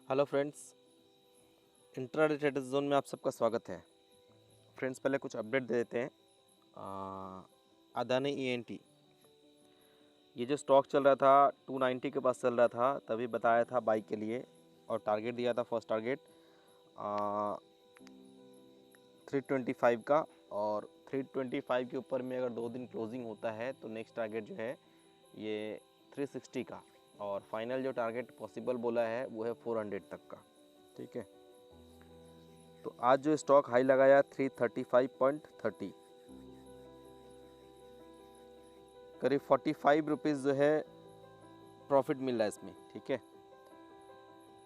Hello friends, intraday traders zone में आप सबका स्वागत है। फ्रेंड्स, पहले कुछ अपडेट दे देते हैं। अदानी ईएनटी, ये जो स्टॉक चल रहा था 290 के पास चल रहा था, तभी बताया था बाई के लिए और टारगेट दिया था। फर्स्ट टारगेट 325 का, और 325 के ऊपर में अगर 2 दिन क्लोजिंग होता है तो नेक्स्ट टारगेट जो है ये 360 का, और फाइनल जो टारगेट पॉसिबल बोला है वो है 400 तक का। ठीक है, तो आज जो स्टॉक हाई लगाया 335.30, करीब 45 रुपीज़ जो है प्रॉफिट मिल रहा है इसमें। ठीक है,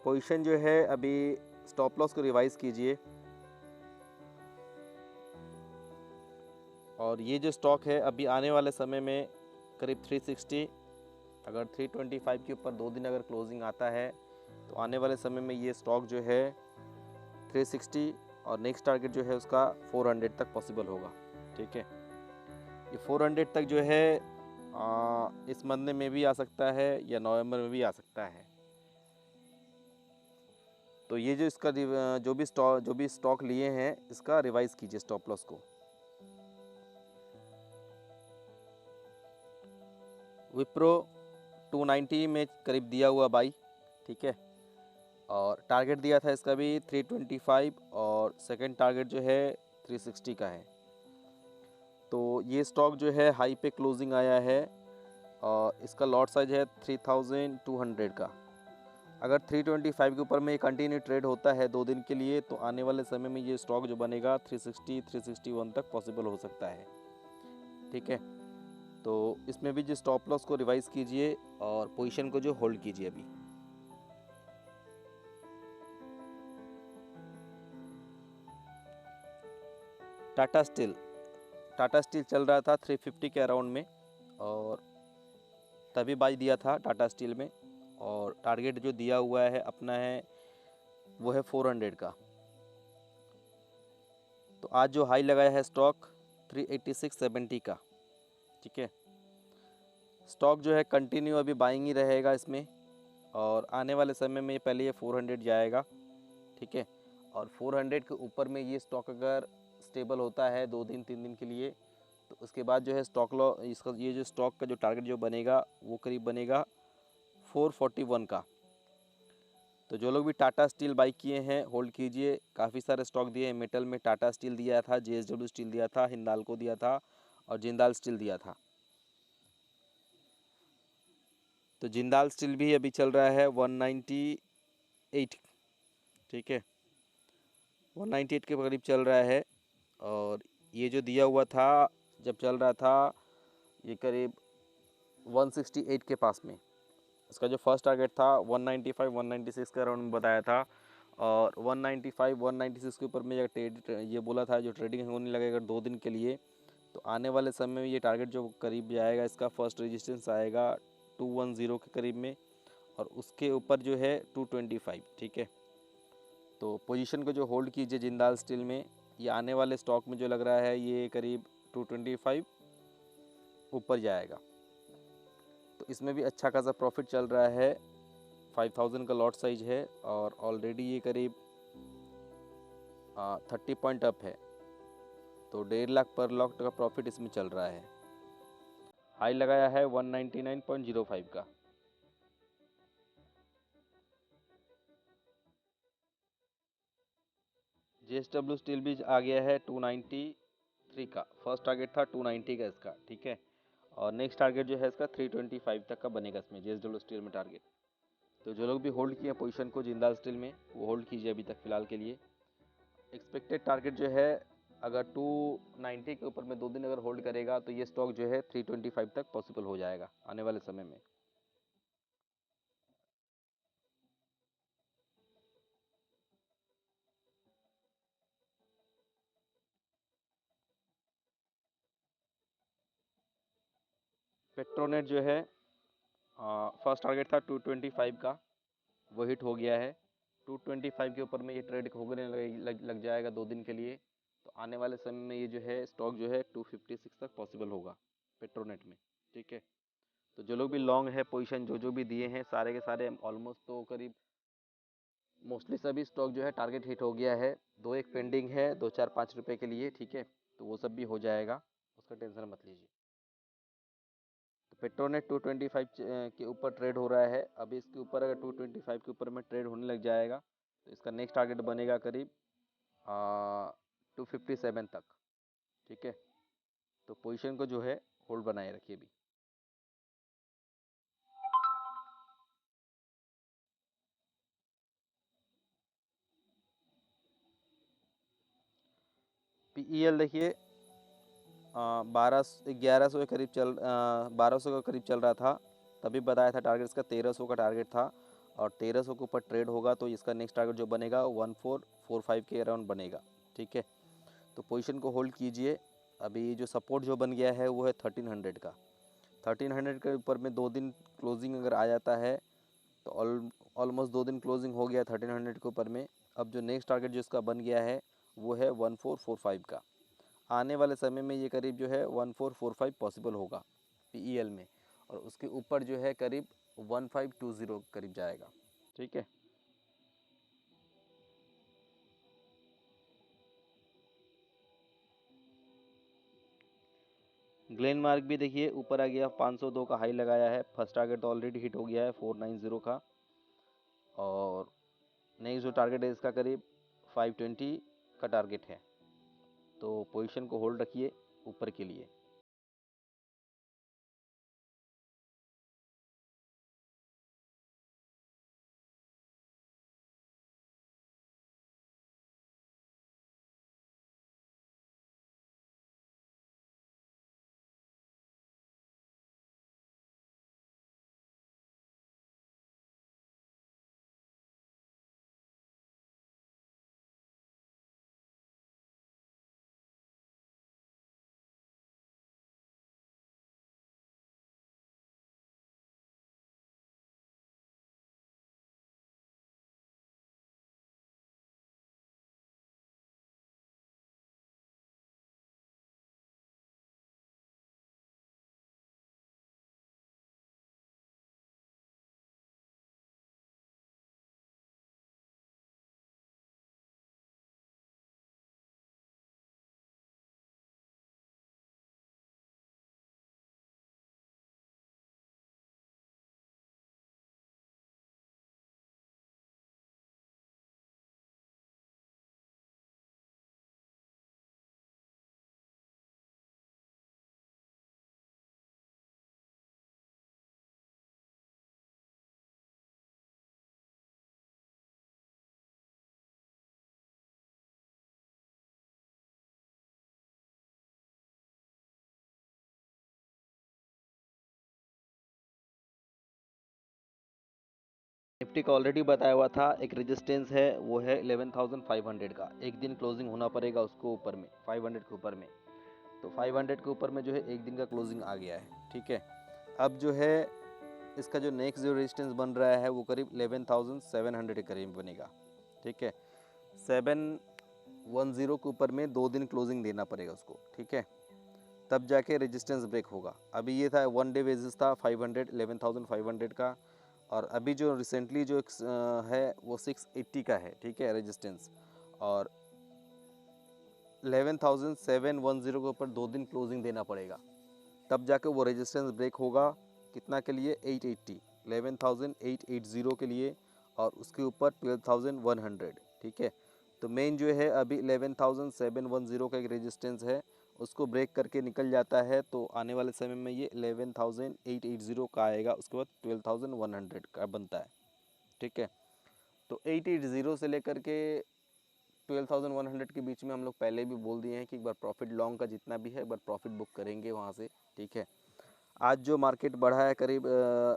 पोजीशन जो है अभी स्टॉप लॉस को रिवाइज कीजिए, और ये जो स्टॉक है अभी आने वाले समय में करीब 360, अगर 325 के ऊपर 2 दिन अगर क्लोजिंग आता है तो आने वाले समय में ये स्टॉक जो है 360 और नेक्स्ट टारगेट जो है उसका 400 तक पॉसिबल होगा। ठीक है, ये 400 तक जो है इस महीने में भी आ सकता है या नवंबर में भी आ सकता है। तो ये जो इसका जो भी स्टॉक लिए हैं इसका रिवाइज कीजिए स्टॉप लॉस को। विप्रो 290 में करीब दिया हुआ बाई। ठीक है, और टारगेट दिया था इसका भी 325, और सेकंड टारगेट जो है 360 का है। तो ये स्टॉक जो है हाई पे क्लोजिंग आया है, और इसका लॉट साइज है 3200 का। अगर 325 के ऊपर में ये कंटिन्यू ट्रेड होता है 2 दिन के लिए तो आने वाले समय में ये स्टॉक जो बनेगा 360 361 तक पॉसिबल हो सकता है। ठीक है, तो इसमें भी जो स्टॉप लॉस को रिवाइज कीजिए और पोजीशन को जो होल्ड कीजिए। अभी टाटा स्टील चल रहा था 350 के अराउंड में, और तभी बाई दिया था टाटा स्टील में, और टारगेट जो दिया हुआ है अपना है वो है 400 का। तो आज जो हाई लगाया है स्टॉक 386.70 का। ठीक है, स्टॉक जो है कंटिन्यू अभी बाइंग ही रहेगा इसमें, और आने वाले समय में पहले ये 400 जाएगा। ठीक है, और 400 के ऊपर में ये स्टॉक अगर स्टेबल होता है 2 दिन 3 दिन के लिए, तो उसके बाद जो है स्टॉक लॉ इसका ये जो स्टॉक का जो टारगेट जो बनेगा वो करीब बनेगा 441 का। तो जो लोग भी टाटा स्टील बाई किए हैं होल्ड कीजिए। काफ़ी सारे स्टॉक दिए हैं मेटल में, टाटा स्टील दिया था, जेएसडब्ल्यू स्टील दिया था, हिंदाल्को दिया था, और जिंदाल स्टील दिया था। तो जिंदाल स्टील भी अभी चल रहा है 198। ठीक है, 198 के करीब चल रहा है, और ये जो दिया हुआ था जब चल रहा था ये करीब 168 के पास में। इसका जो फर्स्ट टारगेट था 195 196 के अराउंड में बताया था, और 195 196 के ऊपर में ये बोला था जो ट्रेडिंग होने लगेगा 2 दिन के लिए, तो आने वाले समय में ये टारगेट जो करीब जाएगा इसका फर्स्ट रेजिस्टेंस आएगा 210 के करीब में, और उसके ऊपर जो है 225। ठीक है, तो पोजीशन को जो होल्ड कीजिए जिंदाल स्टील में। ये आने वाले स्टॉक में जो लग रहा है ये करीब 225 ऊपर जाएगा। तो इसमें भी अच्छा खासा प्रॉफिट चल रहा है, 5000 का लॉट साइज है, और ऑलरेडी ये करीब 30 पॉइंट अप है। तो 1.5 लाख पर लॉट का प्रॉफिट इसमें चल रहा है। हाई लगाया है 199.05 का। जेएसडब्ल्यू स्टील भी आ गया है 293 का। फर्स्ट टारगेट था 290 का इसका। ठीक है, और नेक्स्ट टारगेट जो है इसका 325 तक का बनेगा इसमें जेएसडब्ल्यू स्टील में टारगेट। तो जो लोग भी होल्ड किए पोजीशन को जिंदाल स्टील में वो होल्ड कीजिए अभी तक फ़िलहाल के लिए। एक्सपेक्टेड टारगेट जो है अगर 290 के ऊपर में 2 दिन अगर होल्ड करेगा तो ये स्टॉक जो है 325 तक पॉसिबल हो जाएगा आने वाले समय में। पेट्रोनेट जो है फर्स्ट टारगेट था 225 का, वो हिट हो गया है। 225 के ऊपर में ये ट्रेड होने लग जाएगा 2 दिन के लिए, तो आने वाले समय में ये जो है स्टॉक जो है 256 तक पॉसिबल होगा पेट्रोनेट में। ठीक है, तो जो लोग भी लॉन्ग है पोजीशन जो जो भी दिए हैं सारे के सारे ऑलमोस्ट तो करीब मोस्टली सभी स्टॉक जो है टारगेट हिट हो गया है, दो एक पेंडिंग है 2 4 5 रुपए के लिए, ठीक है, तो वो सब भी हो जाएगा, उसका टेंशन मत लीजिए। तो पेट्रोनेट 225 के ऊपर ट्रेड हो रहा है, अभी इसके ऊपर अगर 225 के ऊपर में ट्रेड होने लग जाएगा तो इसका नेक्स्ट टारगेट बनेगा करीब 257 तक, ठीक है। तो पोजीशन को जो है होल्ड बनाए रखिए अभी। पीईएल देखिए 1100 के करीब 1200 के करीब चल रहा था, तभी बताया था टारगेट इसका 1300 का टारगेट था, और 1300 के ऊपर ट्रेड होगा तो इसका नेक्स्ट टारगेट जो बनेगा 1445 के अराउंड बनेगा, ठीक है। तो पोजीशन को होल्ड कीजिए। अभी जो सपोर्ट जो बन गया है वो है 1300 का, 1300 के ऊपर में 2 दिन क्लोजिंग अगर आ जाता है तो ऑलमोस्ट 2 दिन क्लोजिंग हो गया 1300 के ऊपर में। अब जो नेक्स्ट टारगेट जो इसका बन गया है वो है 1445 का, आने वाले समय में ये करीब जो है 1445 पॉसिबल होगा पीईएल में, और उसके ऊपर जो है करीब 1520 करीब जाएगा, ठीक है। ग्लेनमार्क भी देखिए ऊपर आ गया, 502 का हाई लगाया है, फर्स्ट टारगेट तो ऑलरेडी हिट हो गया है 490 का, और नेक्स्ट जो टारगेट है इसका करीब 520 का टारगेट है, तो पोजीशन को होल्ड रखिए ऊपर के लिए। निफ्टी का ऑलरेडी बताया हुआ था, एक रेजिस्टेंस है वो है 11,500 का, एक दिन क्लोजिंग होना पड़ेगा उसको ऊपर में 500 के ऊपर में, तो 500 के ऊपर में जो है एक दिन का क्लोजिंग आ गया है, ठीक है। अब जो है इसका जो नेक्स्ट जो रेजिस्टेंस बन रहा है वो करीब 11,700 के करीब बनेगा, ठीक है। 710 के ऊपर में 2 दिन क्लोजिंग देना पड़ेगा उसको, ठीक है, तब जाके रेजिस्टेंस ब्रेक होगा। अभी ये था 1 डे बेसिस था 500 11,500 का, और अभी जो रिसेंटली जो है वो 680 का है, ठीक है रेजिस्टेंस, और 11,710 के ऊपर 2 दिन क्लोजिंग देना पड़ेगा, तब जाके वो रेजिस्टेंस ब्रेक होगा। कितना के लिए? 880, 11,880 के लिए, और उसके ऊपर 12,100, ठीक है। तो मेन जो है अभी 11,710 का एक रेजिस्टेंस है, उसको ब्रेक करके निकल जाता है तो आने वाले समय में ये 11,880 का आएगा, उसके बाद 12,100 का बनता है, ठीक है। तो 880 से लेकर के 12,100 के बीच में हम लोग पहले भी बोल दिए हैं कि एक बार प्रॉफिट लॉन्ग का जितना भी है एक बार प्रॉफिट बुक करेंगे वहाँ से, ठीक है। आज जो मार्केट बढ़ा है करीब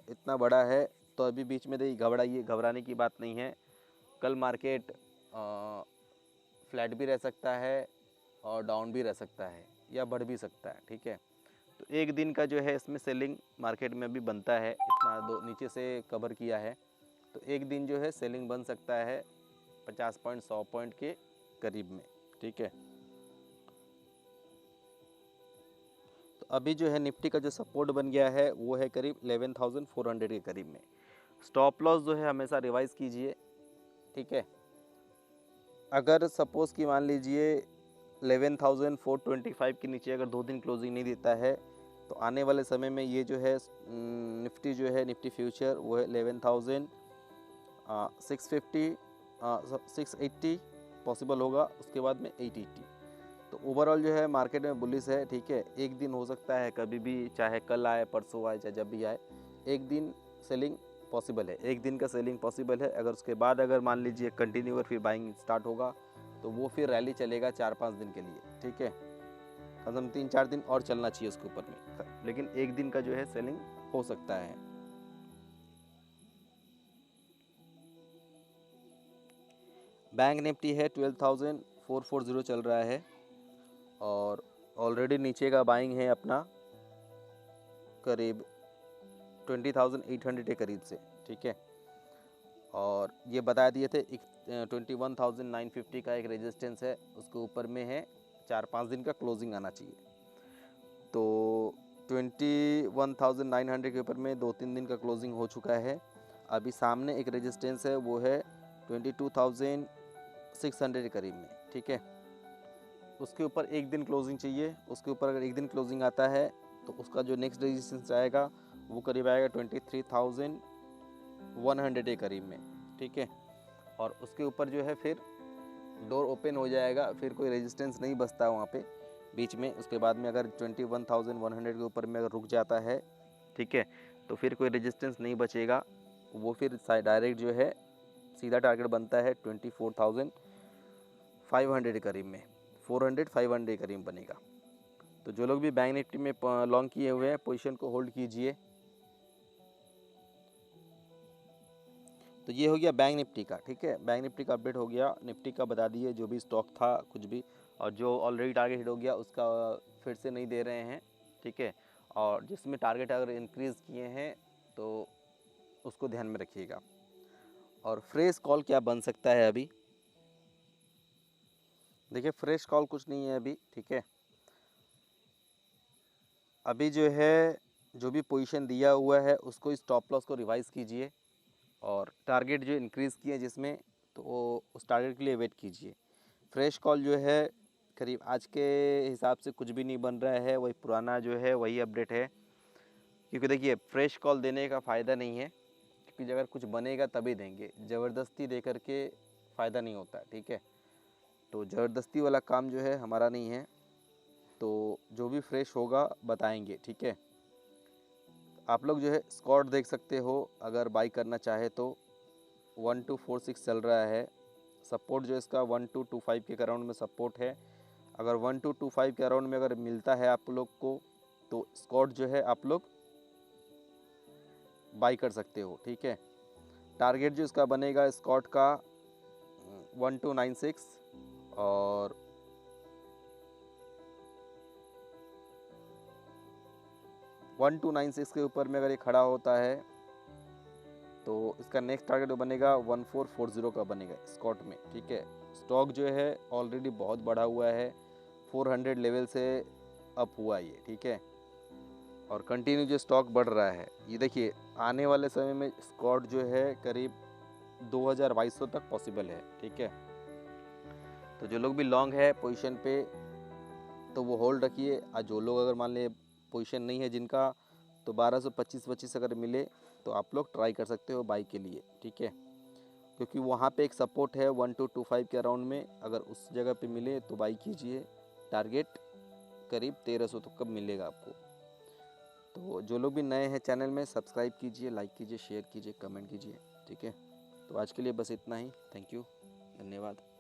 इतना बड़ा है, तो अभी बीच में देखिए घबराइए, घबराने की बात नहीं है। कल मार्केट फ्लैट भी रह सकता है और डाउन भी रह सकता है या बढ़ भी सकता है, ठीक है। तो एक दिन का जो है इसमें सेलिंग मार्केट में भी बनता है, इतना दो नीचे से कवर किया है, तो एक दिन जो है सेलिंग बन सकता है 50 पॉइंट 100 पॉइंट के करीब में, ठीक है। तो अभी जो है निफ्टी का जो सपोर्ट बन गया है वो है करीब 11,400 के करीब में। स्टॉप लॉस जो है हमेशा रिवाइज कीजिए, ठीक है। अगर सपोज़ कि मान लीजिए 11,425 के नीचे अगर 2 दिन क्लोजिंग नहीं देता है तो आने वाले समय में ये जो है निफ्टी जो है निफ्टी फ्यूचर वो है 11,650 680 पॉसिबल होगा, उसके बाद में 880। तो ओवरऑल जो है मार्केट में बुलिश है, ठीक है। एक दिन हो सकता है कभी भी, चाहे कल आए परसों आए चाहे जब भी आए, एक दिन सेलिंग पॉसिबल है, एक दिन का सेलिंग पॉसिबल है। अगर उसके बाद अगर मान लीजिए कंटिन्यू फिर बाइंग स्टार्ट होगा तो वो फिर रैली चलेगा 4-5 दिन के लिए, ठीक है। कम से कम 3-4 दिन और चलना चाहिए उसके ऊपर में, लेकिन एक दिन का जो है सेलिंग हो सकता है। बैंक निफ्टी है 12,440 चल रहा है और ऑलरेडी नीचे का बाइंग है अपना करीब 20,800 के करीब से, ठीक है। और ये बता दिए थे 21,950 का एक रेजिस्टेंस है, उसके ऊपर में है 4-5 दिन का क्लोजिंग आना चाहिए। तो 21,900 के ऊपर में 2-3 दिन का क्लोजिंग हो चुका है। अभी सामने एक रेजिस्टेंस है वो है 22,600 के करीब में, ठीक है। उसके ऊपर एक दिन क्लोजिंग चाहिए, उसके ऊपर अगर एक दिन क्लोजिंग आता है तो उसका जो नेक्स्ट रेजिस्टेंस आएगा वो करीब आएगा 23,100 के करीब में, ठीक है। और उसके ऊपर जो है फिर डोर ओपन हो जाएगा, फिर कोई रेजिस्टेंस नहीं बचता वहाँ पे बीच में। उसके बाद में अगर 21,100 के ऊपर में अगर रुक जाता है, ठीक है, तो फिर कोई रेजिस्टेंस नहीं बचेगा, वो फिर डायरेक्ट जो है सीधा टारगेट बनता है 24,500 के करीब में, 400-500 के करीब बनेगा। तो जो लोग भी बैंक निफ्टी में लॉन्ग किए हुए हैं पोजीशन को होल्ड कीजिए। तो ये हो गया बैंक निफ्टी का, ठीक है। बैंक निफ्टी का अपडेट हो गया, निफ्टी का बता दिए जो भी स्टॉक था कुछ भी, और जो ऑलरेडी टारगेट हिट हो गया उसका फिर से नहीं दे रहे हैं, ठीक है। और जिसमें टारगेट अगर इंक्रीज़ किए हैं तो उसको ध्यान में रखिएगा। और फ्रेश कॉल क्या बन सकता है अभी, देखिए फ्रेश कॉल कुछ नहीं है अभी, ठीक है। अभी जो है जो भी पोजीशन दिया हुआ है उसको स्टॉप लॉस को रिवाइज़ कीजिए और टारगेट जो इंक्रीज़ किए जिसमें, तो वो उस टारगेट के लिए वेट कीजिए। फ्रेश कॉल जो है करीब आज के हिसाब से कुछ भी नहीं बन रहा है, वही पुराना जो है वही अपडेट है। क्योंकि देखिए फ्रेश कॉल देने का फ़ायदा नहीं है, क्योंकि अगर कुछ बनेगा तभी देंगे, ज़बरदस्ती दे करके फ़ायदा नहीं होता, ठीक है। तो ज़बरदस्ती वाला काम जो है हमारा नहीं है, तो जो भी फ्रेश होगा बताएंगे, ठीक है। आप लोग जो है स्कॉट देख सकते हो, अगर बाई करना चाहे तो 1246 चल रहा है। सपोर्ट जो इसका 1225 के अराउंड में सपोर्ट है। अगर 1225 के अराउंड में अगर मिलता है आप लोग को तो स्कॉट जो है आप लोग बाई कर सकते हो, ठीक है। टारगेट जो इसका बनेगा स्कॉट का 1296 और 1296 के ऊपर में अगर ये खड़ा होता है तो इसका नेक्स्ट टारगेट बनेगा 1440 का बनेगा स्कॉट में, ठीक है। स्टॉक जो है ऑलरेडी बहुत बढ़ा हुआ है, 400 लेवल से अप हुआ ये, ठीक है। और कंटिन्यू जो स्टॉक बढ़ रहा है, ये देखिए आने वाले समय में स्कॉट जो है करीब 2200 तक पॉसिबल है, ठीक है। तो जो लोग भी लॉन्ग है पोजीशन पे तो वो होल्ड रखिए। और जो लोग अगर मान ले पोजीशन नहीं है जिनका, तो 1225 अगर मिले तो आप लोग ट्राई कर सकते हो बाई के लिए, ठीक है। क्योंकि वहाँ पे एक सपोर्ट है 1225 के अराउंड में, अगर उस जगह पे मिले तो बाई कीजिए। टारगेट करीब 1300 तक का मिलेगा आपको। तो जो लोग भी नए हैं चैनल में सब्सक्राइब कीजिए, लाइक कीजिए, शेयर कीजिए, कमेंट कीजिए, ठीक है। तो आज के लिए बस इतना ही। थैंक यू, धन्यवाद।